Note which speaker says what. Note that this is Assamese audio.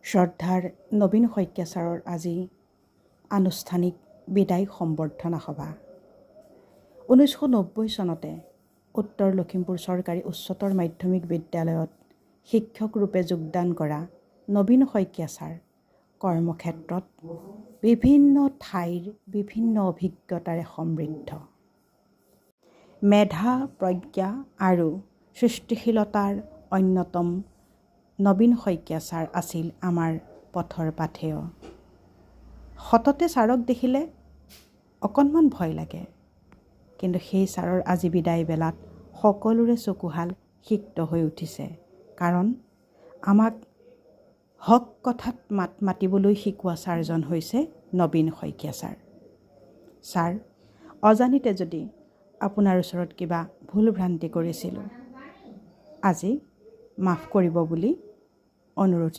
Speaker 1: শ্ৰদ্ধাৰ নবীন শইকীয়া ছাৰৰ আজি আনুষ্ঠানিক বিদায় সম্বৰ্ধনা সভা। 1990 চনতে উত্তৰ লখিমপুৰ চৰকাৰী উচ্চতৰ মাধ্যমিক বিদ্যালয়ত শিক্ষক ৰূপে যোগদান কৰা নবীন শইকীয়া ছাৰ কৰ্মক্ষেত্ৰত বিভিন্ন ঠাইৰ বিভিন্ন অভিজ্ঞতাৰে সমৃদ্ধ। মেধা, প্ৰজ্ঞা আৰু সৃষ্টিশীলতাৰ অন্যতম নবীন শইকীয়া ছাৰ আছিল আমাৰ পথৰ পাথেয়। সততে ছাৰক দেখিলে অকণমান ভয় লাগে, কিন্তু সেই ছাৰৰ আজি বিদায় বেলাত সকলোৰে চকুহাল সিক্ত হৈ উঠিছে। কাৰণ আমাক হক কথাত মাত মাতিবলৈ শিকোৱা ছাৰজন হৈছে নবীন শইকীয়া ছাৰ। ছাৰ, অজানিতে যদি আপোনাৰ ওচৰত কিবা ভুল ভ্ৰান্তি কৰিছিলোঁ, আজি মাফ কৰিব বুলি অনুৰোধ